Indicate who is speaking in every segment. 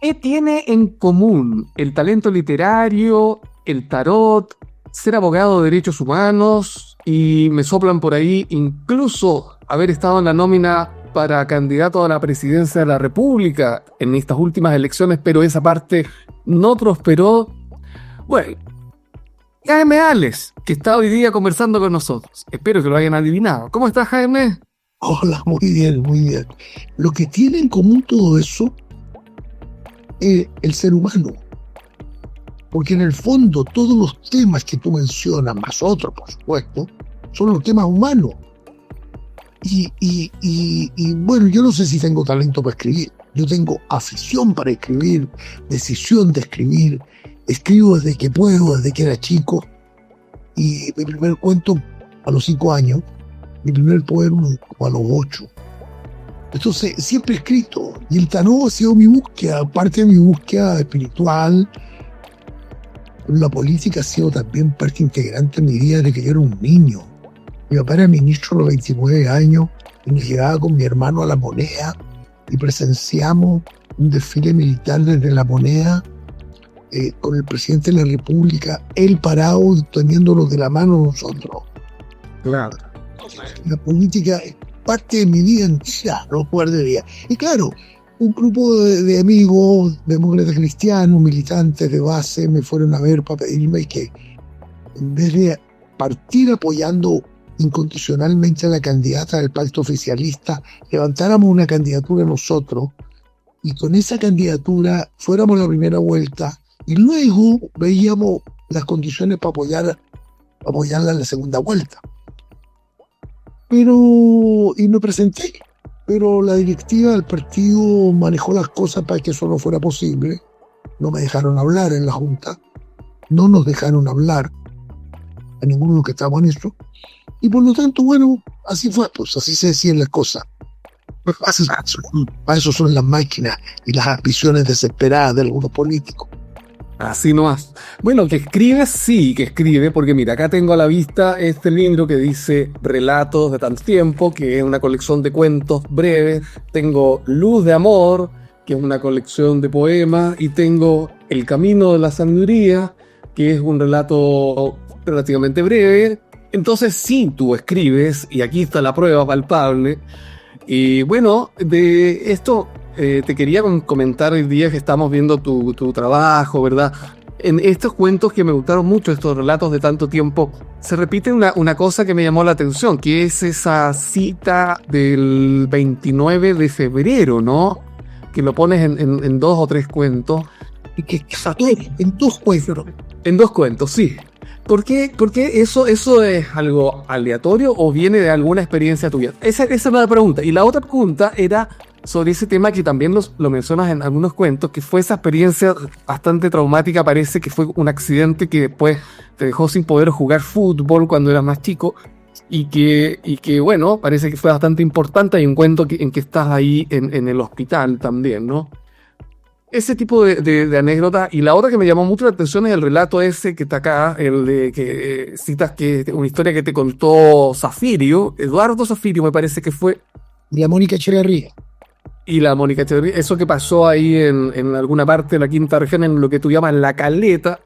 Speaker 1: ¿Qué tiene en común el talento literario, el tarot, ser abogado de derechos humanos y me soplan por ahí incluso haber estado en la nómina para candidato a la presidencia de la República en estas últimas elecciones, pero esa parte no prosperó? Bueno, Jaime Ales, que está hoy día conversando con nosotros. Espero que lo hayan adivinado. ¿Cómo estás, Jaime?
Speaker 2: Hola, muy bien, muy bien. Lo que tiene en común todo eso es el ser humano. Porque en el fondo todos los temas que tú mencionas, más otros por supuesto, son los temas humanos. Y bueno, yo no sé si tengo talento para escribir. Yo tengo afición para escribir, decisión de escribir. Escribo desde que puedo, desde que era chico. Y mi primer cuento a los 5 años, mi primer poema como a los 8. Entonces, siempre he escrito. Y el tarot ha sido mi búsqueda, parte de mi búsqueda espiritual. La política ha sido también parte integrante de mi vida desde que yo era un niño. Mi papá era ministro a los 29 años y nos llevaba con mi hermano a La Moneda y presenciamos un desfile militar desde La Moneda con el presidente de la República, él parado teniéndonos de la mano nosotros.
Speaker 1: Claro.
Speaker 2: La política es parte de mi vida entera, no de día. Y claro, un grupo de amigos, demócratas cristianos, militantes de base, me fueron a ver para pedirme que en vez de partir apoyando incondicionalmente a la candidata del pacto oficialista, levantáramos una candidatura nosotros y con esa candidatura fuéramos a la primera vuelta y luego veíamos las condiciones para apoyarla en la segunda vuelta. Y me presenté, pero la directiva del partido manejó las cosas para que eso no fuera posible. No me dejaron hablar en la junta, no nos dejaron hablar a ninguno de los que estábamos en eso. Y por lo tanto, bueno, así fue, pues así se decían las cosas. Para eso son las máquinas y las ambiciones desesperadas de algunos políticos.
Speaker 1: Así nomás. Bueno, que escribe, sí que escribe, porque mira, acá tengo a la vista este libro que dice Relatos de tanto tiempo, que es una colección de cuentos breves. Tengo Luz de Amor, que es una colección de poemas, y tengo El Camino de la Sabiduría, que es un relato relativamente breve. Entonces sí, tú escribes, y aquí está la prueba palpable. Y bueno, de esto te quería comentar hoy día que estamos viendo tu trabajo, ¿verdad? En estos cuentos que me gustaron mucho, estos relatos de tanto tiempo, se repite una cosa que me llamó la atención, que es esa cita del 29 de febrero, ¿no? Que lo pones en 2 o 3 cuentos.
Speaker 2: Y que saqué en 2 cuentos.
Speaker 1: En 2 cuentos, sí. ¿Por qué eso es algo aleatorio o viene de alguna experiencia tuya? Esa es la pregunta. Y la otra pregunta era sobre ese tema que también lo mencionas en algunos cuentos, que fue esa experiencia bastante traumática, parece que fue un accidente que después te dejó sin poder jugar fútbol cuando eras más chico y que bueno, parece que fue bastante importante. Hay un cuento en que estás ahí en el hospital también, ¿no? Ese tipo de anécdota. Y la otra que me llamó mucho la atención es el relato ese que está acá, el de que citas que una historia que te contó Zafirio, Eduardo Zafirio me parece que fue.
Speaker 2: Y la Mónica Echeverría.
Speaker 1: Y la Mónica Echeverría, eso que pasó ahí en alguna parte de la quinta región, en lo que tú llamas La Caleta,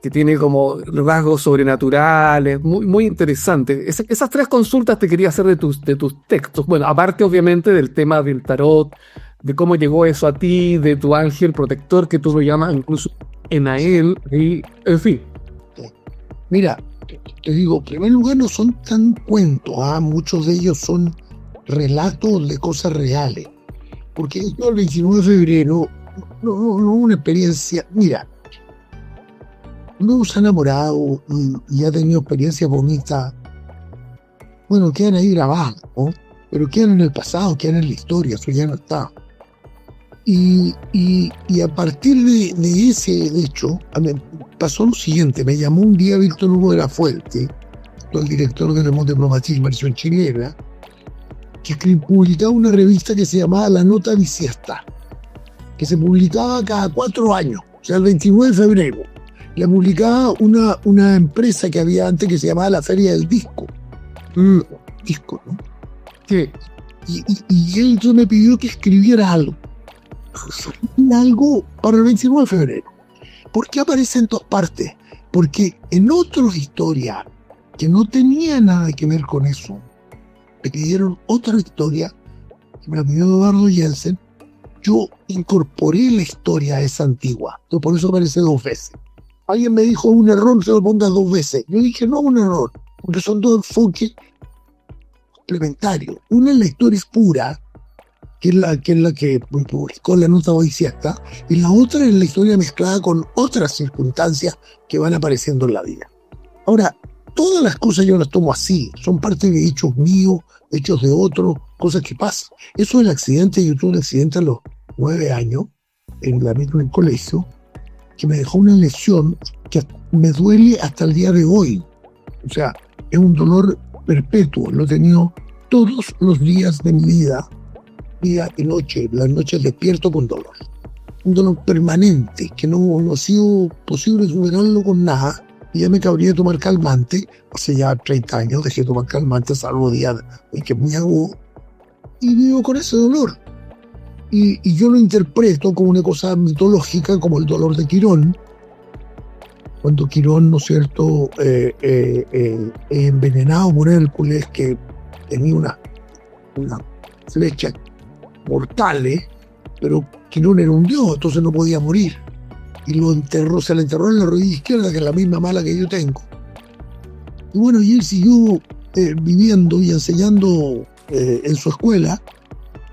Speaker 1: que tiene como rasgos sobrenaturales, muy, muy interesante. Esas 3 consultas te quería hacer de tus textos. Bueno, aparte obviamente del tema del tarot, de cómo llegó eso a ti, de tu ángel protector, que tú lo llamas incluso Enael, y en fin.
Speaker 2: Mira, te digo, en primer lugar no son tan cuentos, muchos de ellos son relatos de cosas reales. Porque yo el 29 de febrero, no una experiencia, mira, uno se ha enamorado y ha tenido experiencias bonitas, bueno, quedan ahí grabadas, ¿no? Pero quedan en el pasado, quedan en la historia, eso ya no está. Y a partir de ese hecho, pasó lo siguiente. Me llamó un día Víctor Hugo de la Fuente, el director de Le Monde Diplomatique, versión chilena, que publicaba una revista que se llamaba La Nota Bisiesta, que se publicaba cada 4 años, o sea, el 29 de febrero. La publicaba una empresa que había antes que se llamaba La Feria del Disco. disco, ¿no?
Speaker 1: Sí.
Speaker 2: Y él entonces me pidió que escribiera algo. Algo para el 29 de febrero. ¿Por qué aparece en todas partes? Porque en otras historias que no tenía nada que ver con eso, me pidieron otra historia, que me la pidió Eduardo Jensen, yo incorporé la historia a esa antigua. Entonces por eso aparece 2 veces. Alguien me dijo un error, se lo pongas 2 veces. Yo dije, no, un error, porque son 2 enfoques complementarios. Una es la historia es pura, que es la que publicó la nota hoy cierta, y la otra es la historia mezclada con otras circunstancias que van apareciendo en la vida. Ahora, todas las cosas yo las tomo así, son parte de hechos míos, hechos de otros, cosas que pasan. Eso del accidente, yo tuve un accidente a los 9 años, en el colegio, que me dejó una lesión que me duele hasta el día de hoy. O sea, es un dolor perpetuo, lo he tenido todos los días de mi vida, día y noche, las noches despierto con dolor. Un dolor permanente, que no ha sido posible superarlo con nada. Y ya me cabría tomar calmante, hace ya 30 años dejé de tomar calmante, salvo días en que es muy agudo, y vivo con ese dolor. Y yo lo interpreto como una cosa mitológica, como el dolor de Quirón, cuando Quirón, ¿no es cierto?, envenenado por Hércules, que tenía una flecha mortales, pero Quirón era un dios, entonces no podía morir. Y se le enterró en la rodilla izquierda, que es la misma mala que yo tengo. Y bueno, y él siguió viviendo y enseñando en su escuela.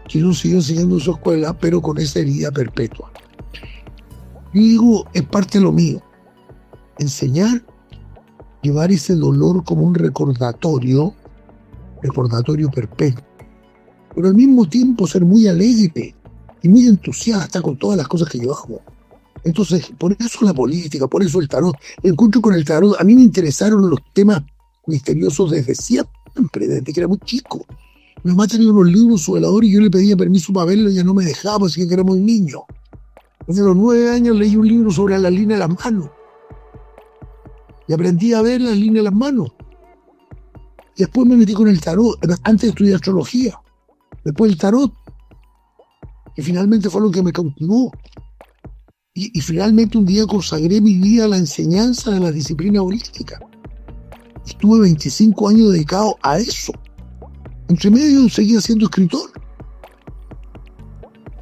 Speaker 2: Quirón siguió enseñando en su escuela, pero con esa herida perpetua. Yo digo, es parte de lo mío. Enseñar, llevar ese dolor como un recordatorio perpetuo. Pero al mismo tiempo ser muy alegre y muy entusiasta con todas las cosas que yo hago. Entonces, por eso la política, por eso el tarot. El encuentro con el tarot, a mí me interesaron los temas misteriosos desde siempre, desde que era muy chico. Mi mamá tenía unos libros, su velador, y yo le pedía permiso para verlo y ella no me dejaba, así que era muy niño. Desde los 9 años leí un libro sobre la línea de las manos. Y aprendí a ver la línea de las manos. Y después me metí con el tarot, antes de estudiar astrología. Después el tarot, que finalmente fue lo que me cautivó. Y finalmente un día consagré mi vida a la enseñanza de la disciplina holística. Estuve 25 años dedicado a eso. Entre medio seguía siendo escritor.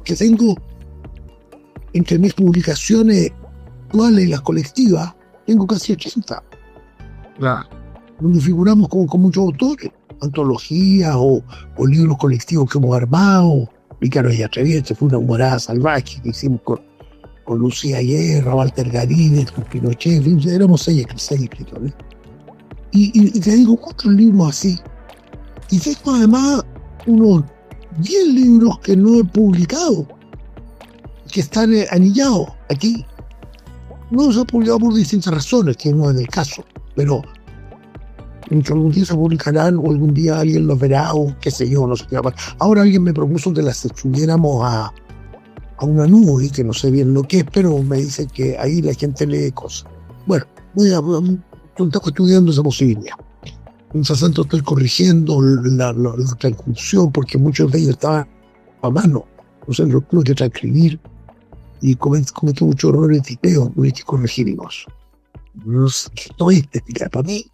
Speaker 2: Que tengo, entre mis publicaciones actuales y las colectivas, tengo casi 80.
Speaker 1: Claro.
Speaker 2: Donde figuramos con muchos autores. Antologías o libros colectivos que hemos armado. Ricardo y Atreviente fue una humorada salvaje que hicimos con Lucía Guerra, Walter Garines, con Pinochet, éramos 6 escritores. Y te digo, muchos libros así. Y tengo además unos 10 libros que no he publicado, que están anillados aquí. No se han publicado por distintas razones, que no es el caso, pero algún día se publicarán o algún día alguien los verá o qué sé yo, no sé qué va a pasar. Ahora alguien me propuso que las subiéramos a una nube, que no sé bien lo que es, pero me dice que ahí la gente lee cosas. Bueno, voy a estar estudiando esa posibilidad. Mientras tanto estoy corrigiendo la transcripción, porque muchos de ellos estaban a mano, entonces lo tuve que transcribir y cometí muchos errores de tipeo, tuve que corregirlos. No es explicar. Para mí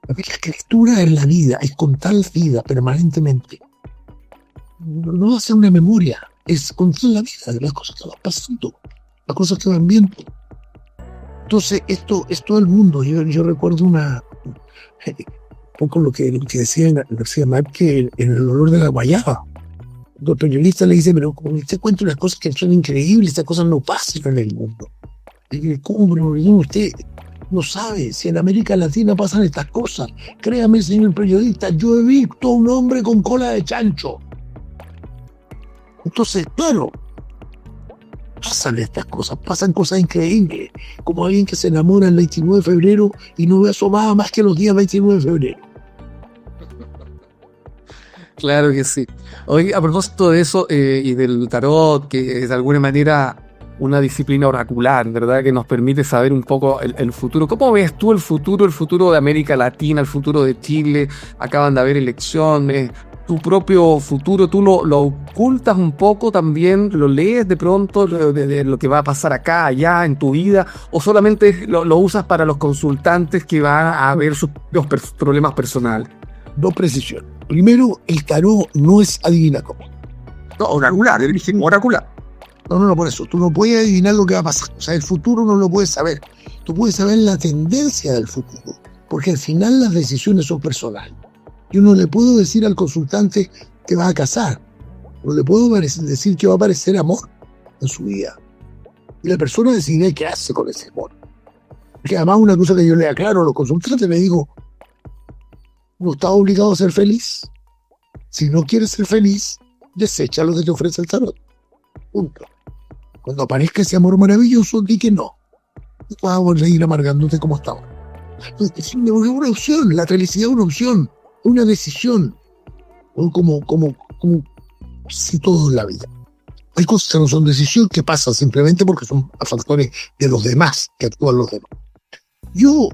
Speaker 2: la escritura es la vida, es contar la vida permanentemente. No va a ser una memoria, es contar la vida de las cosas que van pasando, las cosas que van viendo. Entonces, esto es todo el mundo. Yo recuerdo un poco lo que decía Márquez en el olor de la guayaba. El periodista le dice, pero como usted cuenta unas cosas que son increíbles, estas cosas no pasan en el mundo. Y ¿cómo? Usted no sabe si en América Latina pasan estas cosas. Créame, señor periodista, yo he visto a un hombre con cola de chancho. Entonces, claro, pasan estas cosas, pasan cosas increíbles, como alguien que se enamora el 29 de febrero y no ve asomada más que los días 29 de febrero.
Speaker 1: Claro que sí. Hoy, a propósito de eso y del tarot, que de alguna manera una disciplina oracular, ¿verdad? Que nos permite saber un poco el futuro. ¿Cómo ves tú el futuro de América Latina, el futuro de Chile? Acaban de haber elecciones. Tu propio futuro, ¿tú lo ocultas un poco también? ¿Lo lees de pronto de lo que va a pasar acá, allá, en tu vida? ¿O solamente lo usas para los consultantes que van a ver sus problemas personales?
Speaker 2: Dos precisiones. Primero, el tarot no es adivinatorio.
Speaker 1: No, oracular, oracular.
Speaker 2: No, por eso. Tú no puedes adivinar lo que va a pasar. O sea, el futuro no lo puedes saber. Tú puedes saber la tendencia del futuro. Porque al final las decisiones son personales. Yo no le puedo decir al consultante que va a casar. No le puedo decir que va a aparecer amor en su vida. Y la persona decidirá qué hace con ese amor. Porque además una cosa que yo le aclaro a los consultantes, le digo, no estás obligado a ser feliz. Si no quieres ser feliz, desecha lo que te ofrece el tarot. Punto. Cuando aparezca ese amor maravilloso, di que no. No vas a seguir amargándote como estaba. Es una opción, la felicidad es una opción, una decisión. Como si todo en la vida. Hay cosas que no son decisión, que pasan simplemente porque son factores de los demás, que actúan los demás. Yo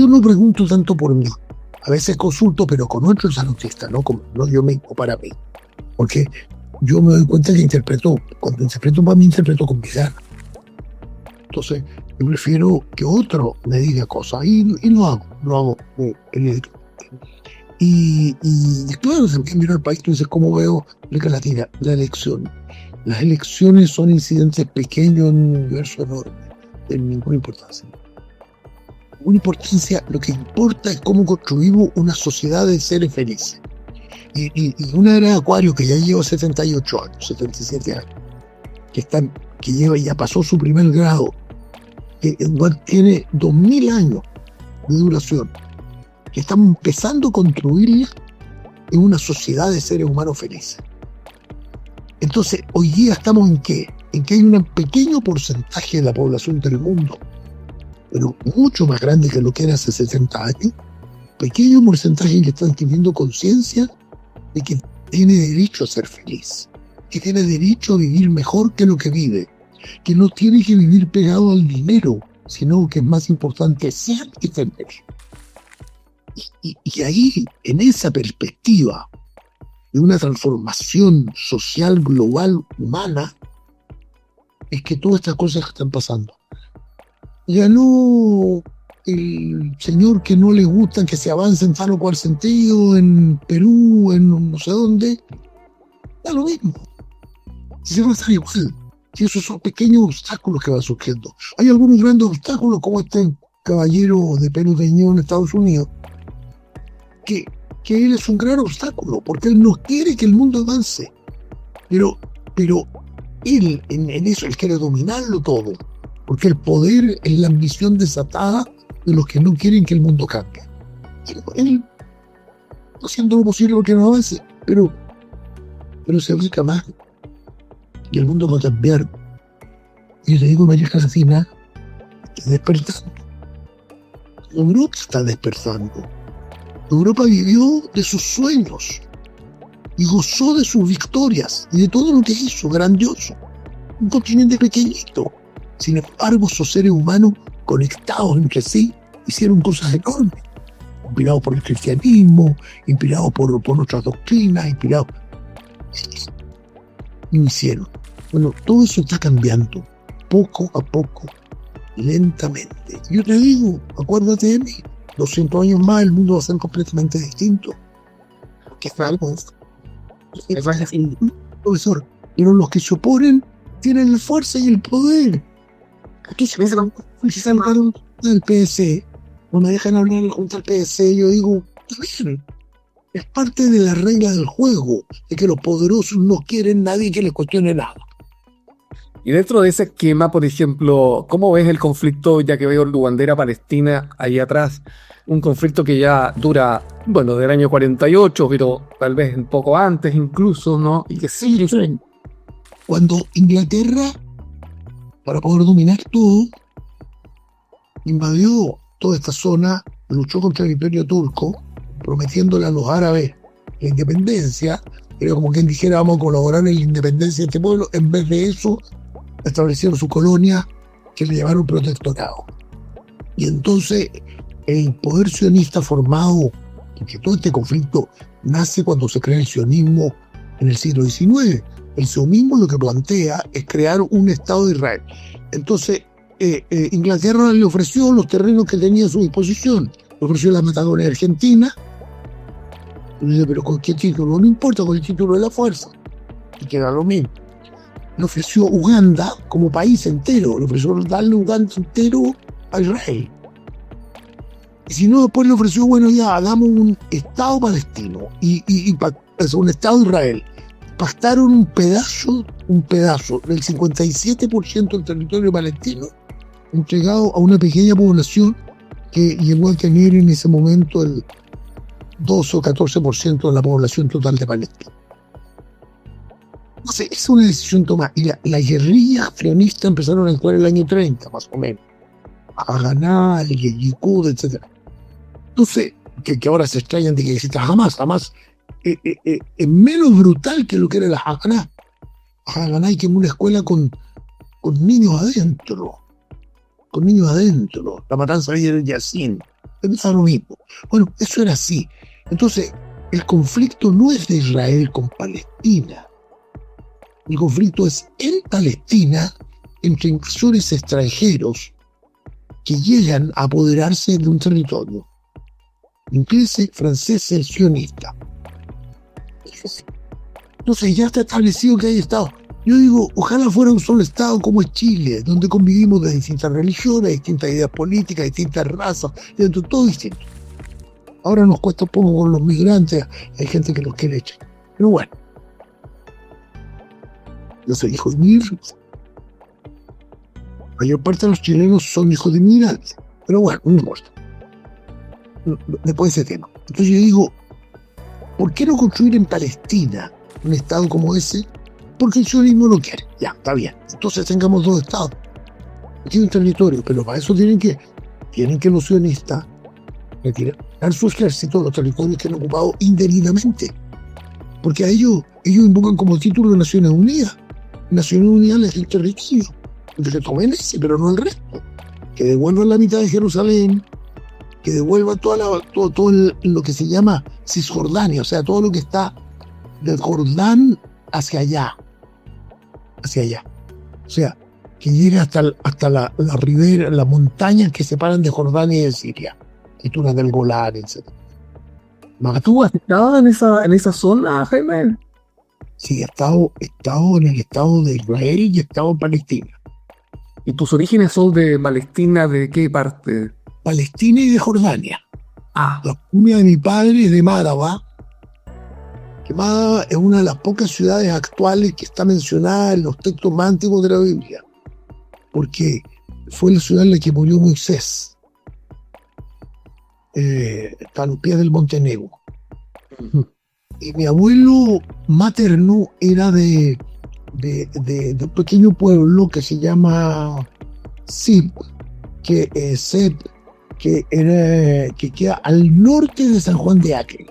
Speaker 2: no pregunto tanto por mí. A veces consulto, pero con otros tarotistas, no yo mismo para mí. Porque yo me doy cuenta que cuando interpreto para mí, interpreto con mis ganas. Entonces, yo prefiero que otro me diga cosas y lo hago. Y claro, se mira al país, tú dices, ¿cómo veo América Latina? La elección. Las elecciones son incidentes pequeños en un universo enorme, de ninguna importancia. Lo que importa es cómo construimos una sociedad de seres felices. Y una era Acuario que ya lleva 78 años, 77 años, ya pasó su primer grado, que tiene 2000 años de duración, que estamos empezando a construirla en una sociedad de seres humanos felices. Entonces, hoy día estamos en qué? En que hay un pequeño porcentaje de la población del mundo, pero mucho más grande que lo que era hace 70 años, pequeño porcentaje que están teniendo conciencia de que tiene derecho a ser feliz, que tiene derecho a vivir mejor que lo que vive, que no tiene que vivir pegado al dinero, sino que es más importante ser y tener. Y ahí, en esa perspectiva de una transformación social, global, humana, es que todas estas cosas están pasando. Ganó el señor que no le gustan que se avance en tal o cual sentido, en Perú, en no sé dónde, da lo mismo. Si se va a estar igual. Si esos son pequeños obstáculos que van surgiendo. Hay algunos grandes obstáculos, como este caballero de pelo teñido en Estados Unidos, que él es un gran obstáculo, porque él no quiere que el mundo avance. Pero él, en eso, él quiere dominarlo todo, porque el poder es la ambición desatada de los que no quieren que el mundo cambie. Él haciendo lo posible porque no avance, pero se acerca más y el mundo va a cambiar. Y yo te digo, María Casina, está despertando. Europa está despertando. Europa vivió de sus sueños y gozó de sus victorias y de todo lo que hizo, grandioso. Un continente pequeñito. Sin embargo, esos seres humanos conectados entre sí hicieron cosas enormes, inspirados por el cristianismo, inspirados por otras doctrinas, lo hicieron. Bueno, todo eso está cambiando, poco a poco, lentamente. Yo te digo, acuérdate de mí, 200 años más el mundo va a ser completamente distinto. ¿Qué algo? Profesor, pero los que se oponen tienen la fuerza y el poder. Aquí se me hablaron del PSC, no me dejan hablar en la Junta del PSC, yo digo, está bien, es parte de la regla del juego, de que los poderosos no quieren nadie que les cuestione nada.
Speaker 1: Y dentro de ese esquema, por ejemplo, ¿cómo ves el conflicto, ya que veo tu bandera palestina ahí atrás? Un conflicto que ya dura, bueno, del año 48, pero tal vez un poco antes incluso, ¿no? Y que sí.
Speaker 2: Cuando Inglaterra, para poder dominar todo, invadió toda esta zona, luchó contra el Imperio Turco, prometiéndole a los árabes la independencia, era como quien dijera, vamos a colaborar en la independencia de este pueblo. En vez de eso, establecieron su colonia que le llamaron protectorado. Y entonces el poder sionista formado, porque todo este conflicto nace cuando se crea el sionismo en el siglo XIX. El sionismo lo que plantea es crear un Estado de Israel. Entonces, Inglaterra le ofreció los terrenos que tenía a su disposición. Le ofreció la Patagonia Argentina. Y dice, pero ¿con qué título? No importa, con el título de la fuerza. Y queda lo mismo. Le ofreció Uganda como país entero. Le ofreció darle Uganda entero a Israel. Y si no, después le ofreció, bueno, ya, hagamos un Estado palestino un Estado de Israel. Pactaron un pedazo del 57% del territorio palestino entregado a una pequeña población que llegó a tener en ese momento el 12 o 14% de la población total de Palestina. Entonces, es una decisión tomada. Y la guerrilla sionista empezaron a actuar en el año 30, más o menos. A ganar, el Yikud, etc. Entonces, que ahora se extrañan de que exista jamás es menos brutal que lo que era la Haganá. Haganá hay que en una escuela con niños adentro. Con niños adentro. La matanza de Yassin. Es lo mismo. Bueno, eso era así. Entonces, el conflicto no es de Israel con Palestina. El conflicto es en Palestina entre invasores extranjeros que llegan a apoderarse de un territorio. Ingleses, franceses, sionistas. Entonces ya está establecido que hay Estado. Yo digo, ojalá fuera un solo Estado como es Chile, donde convivimos de distintas religiones, distintas ideas políticas, distintas razas, todo distinto. Ahora nos cuesta un poco con los migrantes, hay gente que los quiere echar. Pero bueno, yo soy hijo de migrantes. La mayor parte de los chilenos son hijos de migrantes. Pero bueno, no importa. Después de ese tema. Entonces yo digo, ¿por qué no construir en Palestina un Estado como ese? Porque el sionismo lo quiere. Ya, está bien. Entonces tengamos dos Estados. Aquí hay un territorio, pero para eso tienen que los sionistas retirar su ejército los territorios que han ocupado indebidamente. Porque a ellos invocan como título de Naciones Unidas. Naciones Unidas les da el territorio. Que se tomen ese, pero no el resto. Que devuelvan la mitad de Jerusalén, que devuelva todo lo que se llama Cisjordania, o sea, todo lo que está del Jordán hacia allá. O sea, que llegue hasta la ribera, las montañas que separan de Jordania y de Siria, alturas del Golán, etc.
Speaker 1: ¿Tú has estado en esa zona, Jaime?
Speaker 2: Sí, he estado en el Estado de Israel y he estado en Palestina.
Speaker 1: ¿Y tus orígenes son de Palestina? ¿De qué parte?
Speaker 2: Palestina y de Jordania.
Speaker 1: Ah.
Speaker 2: La familia de mi padre es de Máraba, que Máraba es una de las pocas ciudades actuales que está mencionada en los textos más antiguos de la Biblia, porque fue la ciudad en la que murió Moisés, a los pies del Monte Nebo.
Speaker 1: Uh-huh.
Speaker 2: Y mi abuelo materno era de un pequeño pueblo que se llama Sib, que queda al norte de San Juan de Acre.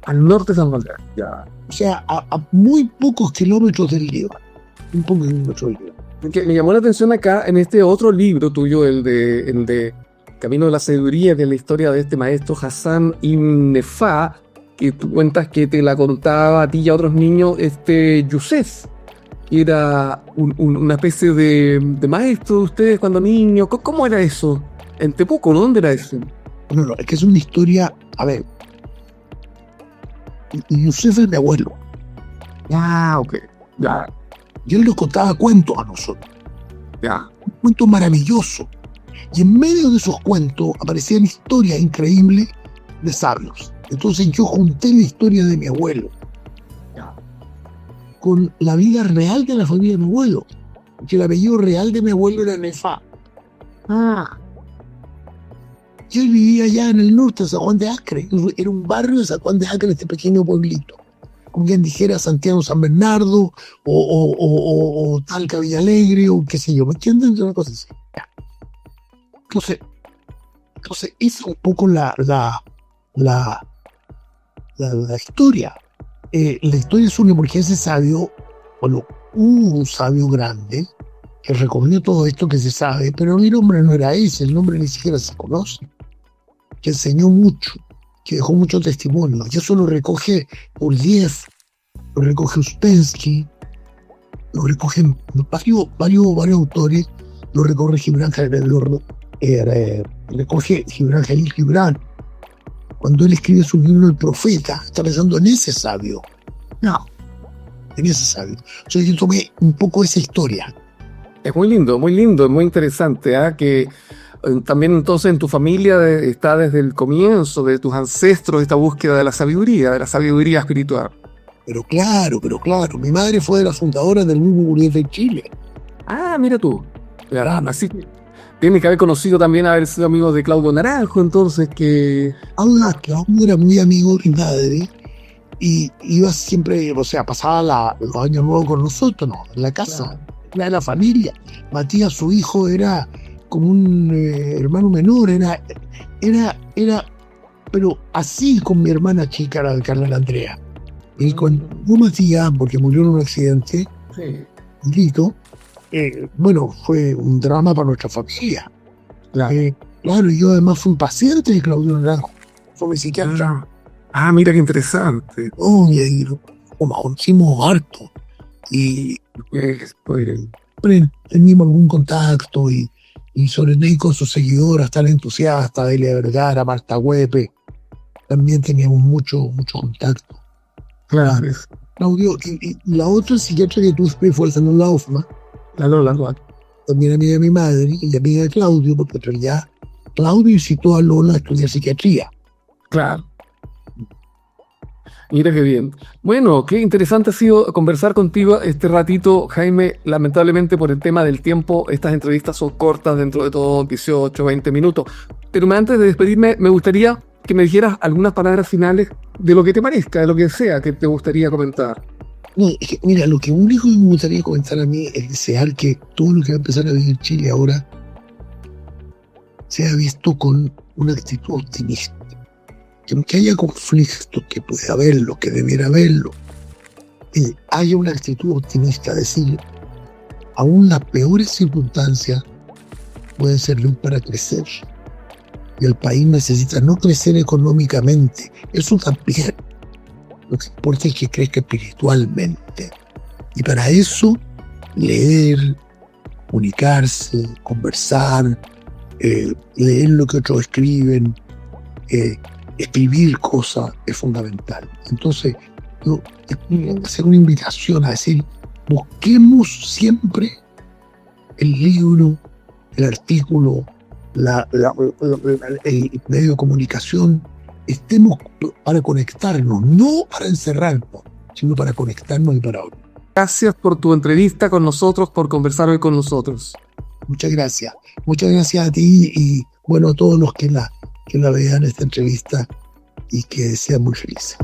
Speaker 1: Al norte de San Juan de Acre, ya.
Speaker 2: O sea, a muy pocos kilómetros del Líbano. Un poco kilómetros del Líbano.
Speaker 1: Porque me llamó la atención acá, en este otro libro tuyo, el de Camino de la Sabiduría, de la historia de este maestro Hassan Ibn Nefá, que tú cuentas que te la contaba a ti y a otros niños, Yusef, que era una especie de maestro de ustedes cuando niños. ¿Cómo era eso? En Temuco, ¿no? ¿Dónde era eso?
Speaker 2: No, es que es una historia, a ver, Yusef es mi abuelo.
Speaker 1: Ah, ok, ya.
Speaker 2: Y él nos contaba cuentos a nosotros.
Speaker 1: Ya.
Speaker 2: Un cuento maravilloso. Y en medio de esos cuentos aparecían historias increíbles de sabios. Entonces yo junté la historia de mi abuelo con la vida real de la familia de mi abuelo. Que el apellido real de mi abuelo era Nefá.
Speaker 1: Ah.
Speaker 2: Y él vivía allá en el norte de San Juan de Acre. Era un barrio de San Juan de Acre, este pequeño pueblito. Como quien dijera Santiago San Bernardo o Talca Villalegre o qué sé yo. ¿Me entienden? Una cosa así. Entonces esa es un poco la historia. La historia es una porque ese sabio, bueno, hubo un sabio grande que recogió todo esto que se sabe, pero el nombre no era ese, el nombre ni siquiera se conoce, que enseñó mucho, que dejó mucho testimonio. Y eso lo recoge Urdiev, lo recoge Uspensky, lo recogen varios autores, lo recoge recoge Gibran Jalil Gibran. Cuando él escribe su libro El Profeta, está pensando en ese sabio. No, en ese sabio. Entonces yo tomé un poco esa historia.
Speaker 1: Es muy lindo, muy interesante, ¿ah? Que también entonces en tu familia está desde el comienzo, de tus ancestros, esta búsqueda de la sabiduría espiritual.
Speaker 2: Pero claro, mi madre fue de las fundadoras del Grupo Urdiev de Chile.
Speaker 1: Ah, mira tú. Así que tiene que haber conocido también, haber sido amigo de Claudio Naranjo, entonces que...
Speaker 2: Claudio era muy amigo de mi madre y iba siempre, o sea, pasaba los años nuevos con nosotros, ¿no? En la casa, era de la familia. Matías, su hijo, era como un hermano menor, pero así con mi hermana chica, la Carla Andrea. Y cuando Matías, porque murió en un accidente, Lito, bueno, fue un drama para nuestra familia. Claro, y yo además fui paciente de Claudio Naranjo, fue mi psiquiatra.
Speaker 1: Mira qué interesante.
Speaker 2: Y conocimos harto. Y teníamos algún contacto y sobre todo con sus seguidoras tan entusiastas, Delia Vergara, Marta Huepe, también teníamos mucho contacto.
Speaker 1: Claro.
Speaker 2: Claudio, y la otra psiquiatra que tuve fue la Lola Hoffman, también amiga de mi madre y amiga de Claudio, porque en realidad Claudio incitó a Lola a estudiar psiquiatría.
Speaker 1: Claro. Mira qué bien. Bueno, qué interesante ha sido conversar contigo este ratito, Jaime. Lamentablemente por el tema del tiempo, estas entrevistas son cortas, dentro de todo 18, 20 minutos. Pero antes de despedirme, me gustaría que me dijeras algunas palabras finales de lo que te parezca, de lo que sea que te gustaría comentar.
Speaker 2: No, mira, lo que único que me gustaría comentar a mí es desear que todo lo que va a empezar a vivir Chile ahora sea visto con una actitud optimista. Que aunque haya conflictos, que puede haberlo, que debiera haberlo, haya una actitud optimista, decir, aún las peores circunstancias pueden servir para crecer. Y el país necesita no crecer económicamente, eso también. Lo que importa es que crezca espiritualmente. Y para eso, leer, comunicarse, conversar, leer lo que otros escriben, escribir cosas es fundamental. Entonces, yo hacer una invitación a decir, busquemos siempre el libro, el artículo, el medio de comunicación, estemos para conectarnos, no para encerrarnos, sino para conectarnos y para hablar.
Speaker 1: Gracias por tu entrevista con nosotros, por conversar hoy con nosotros.
Speaker 2: Muchas gracias a ti y bueno, a todos los que la vean esta entrevista y que sean muy felices.